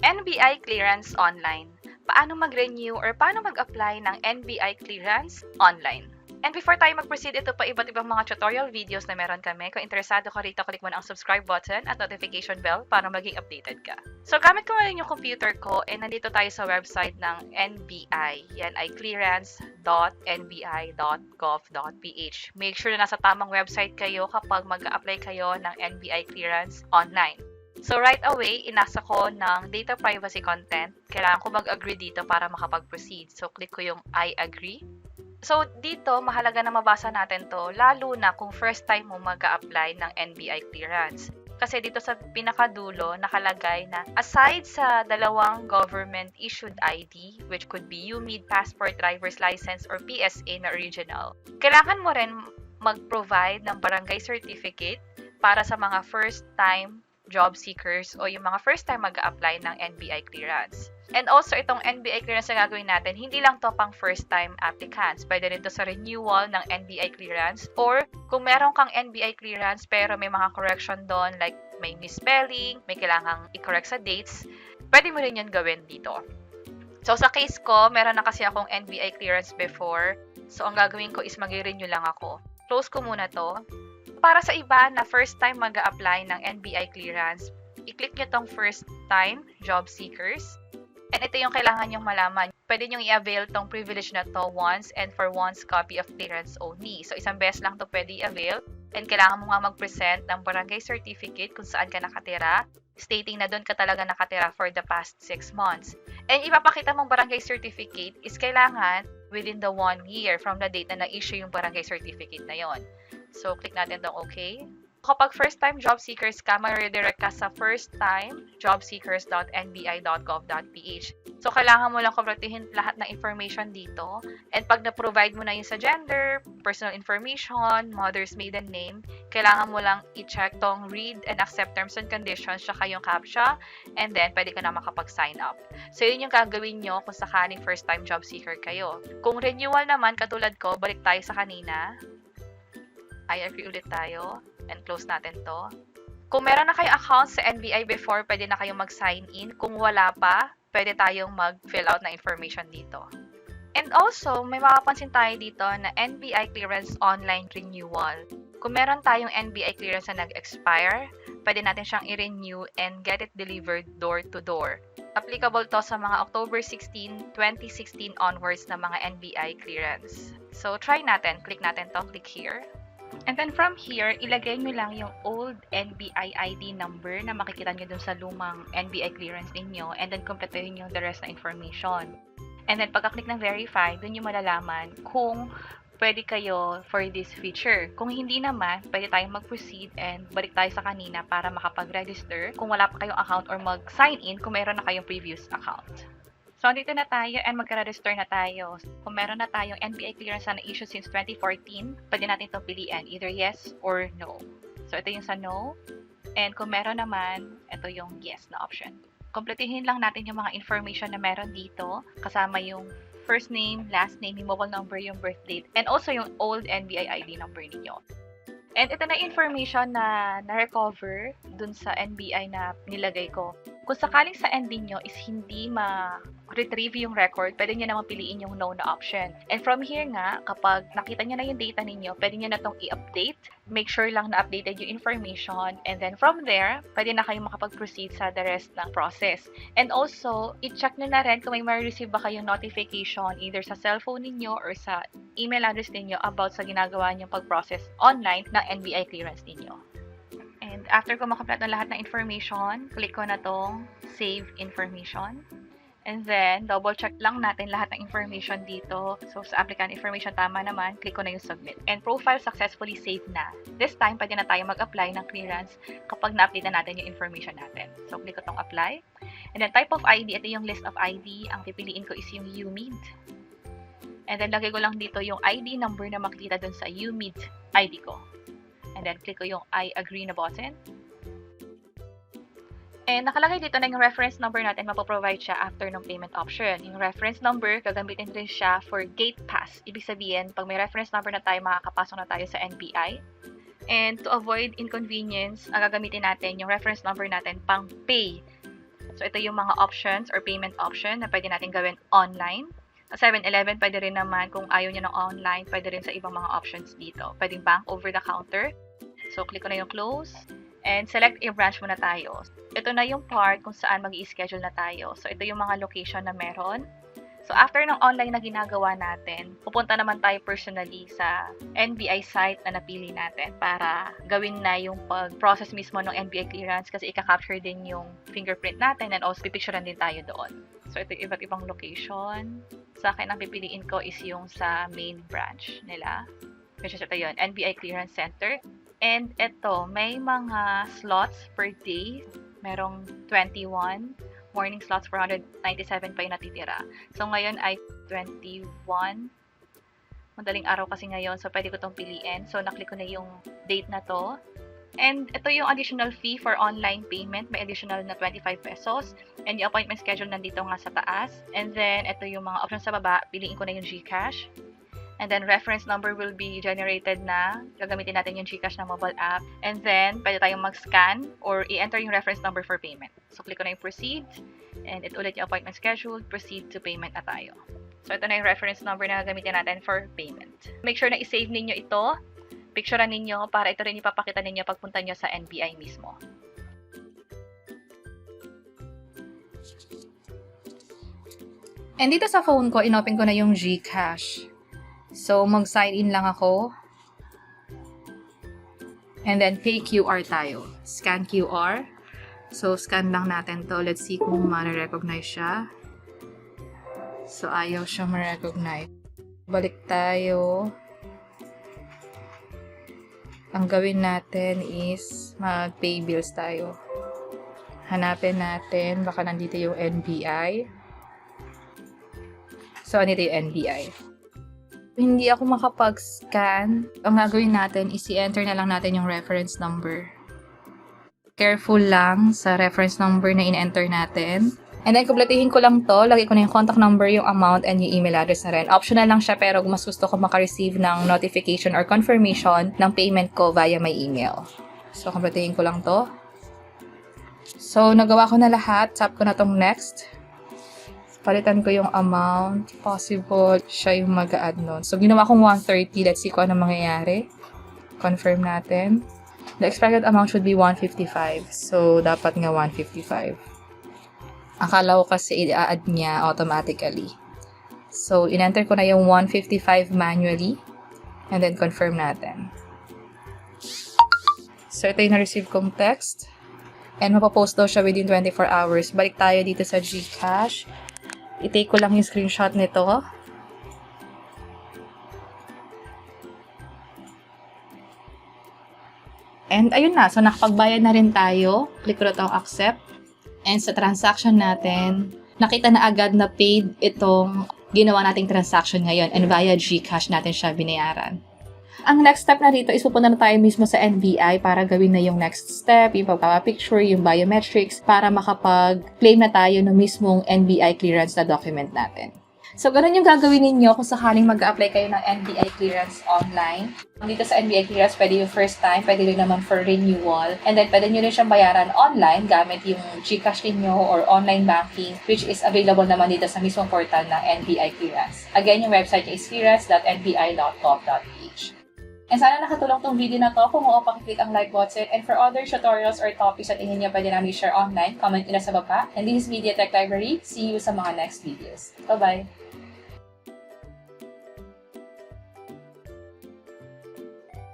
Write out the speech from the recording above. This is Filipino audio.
NBI Clearance Online. Paano mag-renew or paano mag-apply ng NBI Clearance Online? And before tayo mag-proceed, ito pa iba't ibang mga tutorial videos na meron kami. Kung interesado ka rito, click mo na ang subscribe button at notification bell para maging updated ka. So, gamit ko ngayon yung computer ko and nandito tayo sa website ng NBI. Yan ay clearance.nbi.gov.ph. Make sure na nasa tamang website kayo kapag mag-apply kayo ng NBI Clearance Online. So, right away, inasa ko ng data privacy content. Kailangan ko mag-agree dito para makapag-proceed. So, click ko yung I agree. So, dito, mahalaga na mabasa natin to, lalo na kung first time mo mag-a-apply ng NBI clearance. Kasi dito sa pinakadulo, nakalagay na aside sa dalawang government-issued ID, which could be UMID, Passport, Driver's License, or PSA na original, kailangan mo rin mag-provide ng barangay certificate para sa mga first-time job seekers o yung mga first-time mag-a-apply ng NBI clearance. And also, itong NBI clearance na gagawin natin, hindi lang to pang first-time applicants. Pwede rin to sa renewal ng NBI clearance. Or, kung meron kang NBI clearance pero may mga correction doon, like may misspelling, may kailangang i-correct sa dates, pwede mo rin yun gawin dito. So, sa case ko, meron na kasi akong NBI clearance before. So, ang gagawin ko is mag-renew lang ako. Close ko muna to. Para sa iba na first-time mag-a-apply ng NBI clearance, i-click nyo tong first-time job seekers. And ito yung kailangan nyong malaman. Pwede nyong i-avail tong privilege na to once and for once copy of clearance only. So, isang beses lang to pwede i-avail. And kailangan mo nga mag-present ng barangay certificate kung saan ka nakatira, stating na doon ka talaga nakatira for the past 6 months. And ipapakita mong barangay certificate is kailangan within the 1 year from the date na na-issue yung barangay certificate na yon. So, click natin tong okay. Kapag first-time job seekers ka, ma-redirect ka sa firsttimejobseekers.nbi.gov.ph. So, kailangan mo lang kumpletuhin lahat ng information dito. And pag na-provide mo na yung sa gender, personal information, mother's maiden name, kailangan mo lang i-check tong read and accept terms and conditions, tsaka yung CAPTCHA, and then pwede ka na makapag-sign up. So, yun yung gagawin nyo kung sakaling first-time job seeker kayo. Kung renewal naman, katulad ko, balik tayo sa kanina. I agree ulit tayo. And close natin to. Kung meron na kayo account sa NBI before, pwede na kayong mag-sign in. Kung wala pa, pwede tayong mag-fill out na information dito. And also, may makapansin tayo dito na NBI Clearance Online Renewal. Kung meron tayong NBI Clearance na nag-expire, pwede natin siyang i-renew and get it delivered door-to-door. Applicable to sa mga October 16, 2016 onwards na mga NBI clearance. So, try natin. Click natin to. Click here. And then from here, ilagay nyo lang yung old NBI ID number na makikita nyo dun sa lumang NBI clearance ninyo, and then kompletuhin nyo the rest na information. And then pagka-click ng verify, dun nyo malalaman kung pwede kayo for this feature. Kung hindi naman, pwede tayong mag-proceed and balik tayo sa kanina para makapag-register kung wala pa kayong account or mag-sign in kung mayroon na kayong previous account. So, dito na tayo and magka-register na tayo. Kung meron na tayong NBI clearance na na-issue since 2014, pwede natin itong piliin, either yes or no. So, ito yung sa no. And kung meron naman, ito yung yes na option. Kompletuhin lang natin yung mga information na meron dito, kasama yung first name, last name, yung mobile number, yung birth date, and also yung old NBI ID number ninyo. And ito na information na na-recover dun sa NBI na nilagay ko. Kung sakaling sa end nyo is hindi ma-retrieve yung record, pwede nyo naman piliin yung no na option. And from here nga, kapag nakita nyo na yung data ninyo, pwede nyo na itong i-update. Make sure lang na updated yung information. And then from there, pwede na kayong makapag-proceed sa the rest ng process. And also, i-check nyo na rin kung may ma-receive ba kayong notification either sa cellphone ninyo or sa email address ninyo about sa ginagawa nyo pag-process online ng NBI clearance ninyo. And after ko makompleto ng lahat ng information, click ko na tong Save Information. And then, double check lang natin lahat ng information dito. So, sa applicant information tama naman, click ko na yung Submit. And profile successfully saved na. This time, pwede na tayo mag-apply ng clearance kapag na-update na natin yung information natin. So, click ko tong Apply. And then, type of ID, ito yung list of ID. Ang pipiliin ko is yung UMID. And then, lagay ko lang dito yung ID number na makikita dun sa UMID ID ko. And then, click ko yung I agree na button. And nakalagay dito na yung reference number natin, mapoprovide siya after ng payment option. Yung reference number, gagamitin rin siya for gate pass. Ibig sabihin, pag may reference number na tayo, makakapasok na tayo sa NBI. And to avoid inconvenience, gagamitin natin yung reference number natin pang pay So, ito yung mga options or payment option na pwede natin gawin online. Sa 7-Eleven, pwede rin naman kung ayaw nyo ng online, pwede rin sa ibang mga options dito. Pwedeng bank over the counter. So, click ko na yung close. And select a branch muna tayo. Ito na yung part kung saan mag-i-schedule na tayo. So, ito yung mga location na meron. So, after ng online na ginagawa natin, pupunta naman tayo personally sa NBI site na napili natin para gawin na yung pag-process mismo ng NBI clearance kasi ika-capture din yung fingerprint natin and also pipicturean din tayo doon. So, ito yung iba't ibang location. Sa akin, ang pipiliin ko is yung sa main branch nila. Which is ito yun, NBI Clearance Center. And ito, may mga slots per day. Merong 21. Morning slots, 497 pa yung natitira. So, ngayon ay 21. Madaling araw kasi ngayon, so pwede ko itong piliin. So, naklik ko na yung date na to. And ito yung additional fee for online payment. May additional na 25 pesos. And yung appointment schedule nandito nga sa taas. And then, ito yung mga options sa baba. Piliin ko na yung GCash. And then, reference number will be generated na. Gagamitin natin yung GCash na mobile app. And then, pwede tayong mag-scan or i-enter yung reference number for payment. So, click ko na yung proceed. And ito ulit yung appointment schedule. Proceed to payment na tayo. So, ito na yung reference number na gagamitin natin for payment. Make sure na i-save ninyo ito. Picturean ninyo para ito rin ipapakita ninyo pagpunta nyo sa NBI mismo. And dito sa phone ko, inopen ko na yung GCash. So, mag-sign in lang ako. And then, pay QR tayo. Scan QR. So, scan lang natin to. Let's see kung ma-recognize siya. So, ayaw siya ma-recognize. Balik tayo. Ang gawin natin is mag-pay bills tayo. Hanapin natin. Baka nandito yung NBI. So, nandito yung NBI. Hindi ako makapag-scan. Ang gagawin natin is i-enter na lang natin yung reference number. Careful lang sa reference number na in-enter natin. And then, kumpletuhin ko lang to. Lagay ko na yung contact number, yung amount, and yung email address na rin. Optional lang siya, pero mas gusto ko makareceive ng notification or confirmation ng payment ko via my email. So, kumpletuhin ko lang to. So, nagawa ko na lahat. Tap ko na tong next. Palitan ko yung amount. Possible, siya yung mag-a-add nun. So, ginawa kong 130. Let's see kung ano mangyayari. Confirm natin. The expected amount should be 155. So, dapat nga 155. Akala ko kasi i-add niya automatically. So, in-enter ko na yung 155 manually. And then, confirm natin. So, ito yung na-receive kong text. And mapapost daw siya within 24 hours. Balik tayo dito sa GCash. I-take ko lang yung screenshot nito. And ayun na. So, nakapagbayad na rin tayo. Click ko na itong accept. And sa transaction natin, nakita na agad na paid itong ginawa nating transaction ngayon. And via GCash natin siya binayaran. Ang next step na dito is pupunta na tayo mismo sa NBI para gawin na yung next step, yung pagpapapicture, yung biometrics, para makapag-claim na tayo ng mismong NBI clearance na document natin. So, ganun yung gagawin ninyo kung sakaling mag-apply kayo ng NBI clearance online. Dito sa NBI clearance, pwede yung first time, pwede rin naman for renewal. And then, pwede nyo rin siyang bayaran online gamit yung GCash ninyo or online banking, which is available naman dito sa mismong portal ng NBI clearance. Again, yung website is clearance.nbi.gov.ph. And sana nakatulong tong video na to. Kung oo, pakiclick ang like button. And for other tutorials or topics at tingin nyo pwede namin share online, comment nyo na sa baba. And this is Media Tech Library. See you sa mga next videos. Bye-bye!